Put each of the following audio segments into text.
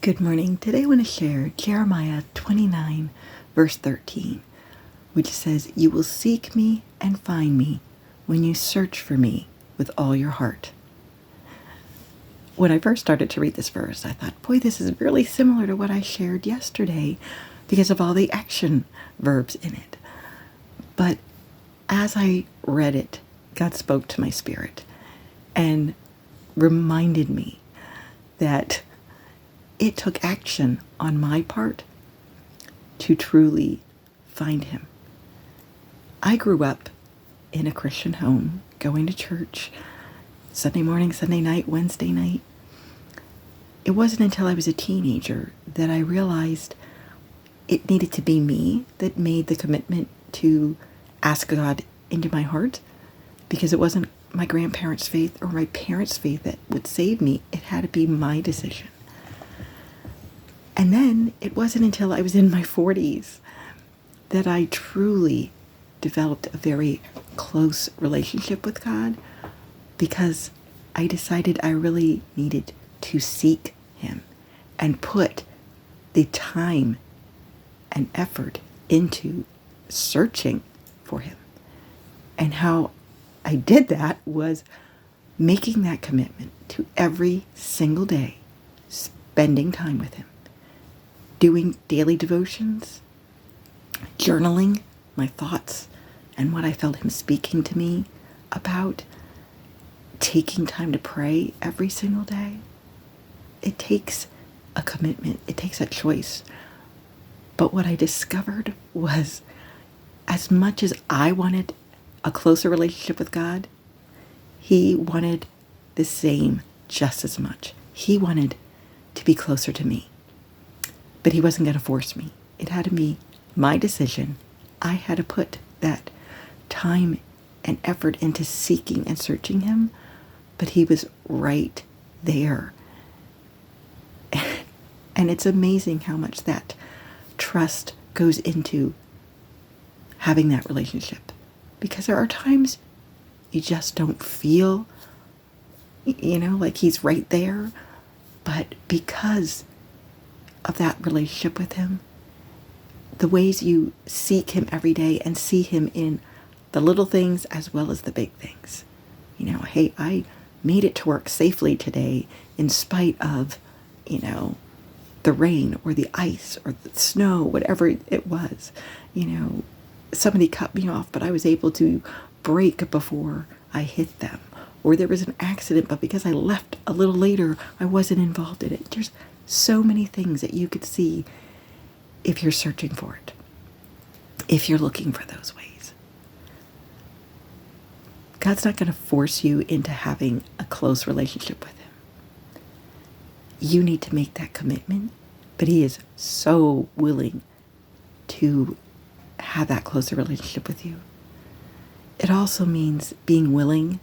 Good morning. Today I want to share Jeremiah 29, verse 13, which says, "You will seek me and find me when you search for me with all your heart." When I first started to read this verse, I thought, boy, this is really similar to what I shared yesterday because of all the action verbs in it. But as I read it, God spoke to my spirit and reminded me that it took action on my part to truly find him. I grew up in a Christian home, going to church Sunday morning, Sunday night, Wednesday night. It wasn't until I was a teenager that I realized it needed to be me that made the commitment to ask God into my heart, because it wasn't my grandparents' faith or my parents' faith that would save me. It had to be my decision. And then it wasn't until I was in my 40s that I truly developed a very close relationship with God, because I decided I really needed to seek him and put the time and effort into searching for him. And how I did that was making that commitment to every single day, spending time with him, doing daily devotions, journaling my thoughts and what I felt him speaking to me about, taking time to pray every single day. It takes a commitment. It takes a choice. But what I discovered was, as much as I wanted a closer relationship with God, he wanted the same just as much. He wanted to be closer to me. But he wasn't going to force me. It had to be my decision. I had to put that time and effort into seeking and searching him, but he was right there. And it's amazing how much that trust goes into having that relationship. Because there are times you just don't feel, like he's right there. But because of that relationship with him, the ways you seek him every day and see him in the little things as well as the big things. Hey, I made it to work safely today in spite of, the rain or the ice or the snow, whatever it was. Somebody cut me off, but I was able to brake before I hit them. Or there was an accident, but because I left a little later, I wasn't involved in it. There's so many things that you could see if you're searching for it, if you're looking for those ways. God's not going to force you into having a close relationship with him. You need to make that commitment, but he is so willing to have that closer relationship with you. It also means being willing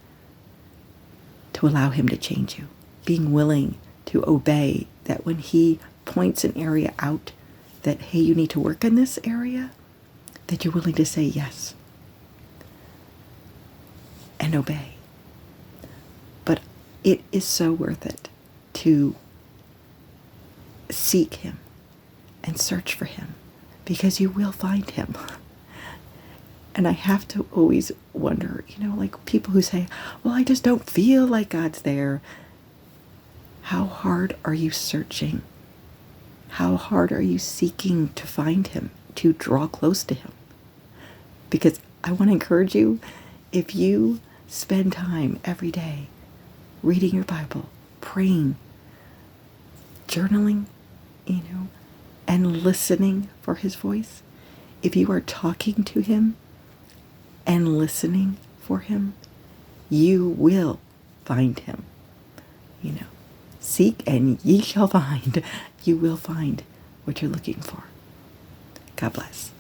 to allow him to change you, being willing to obey, that when he points an area out that, hey, you need to work in this area, that you're willing to say yes and obey. But it is so worth it to seek him and search for him, because you will find him. And I have to always wonder, like people who say, well, I just don't feel like God's there. How hard are you searching? How hard are you seeking to find him, to draw close to him? Because I want to encourage you, if you spend time every day reading your Bible, praying, journaling, and listening for his voice, if you are talking to him and listening for him, you will find him. Seek and ye shall find. You will find what you're looking for. God bless.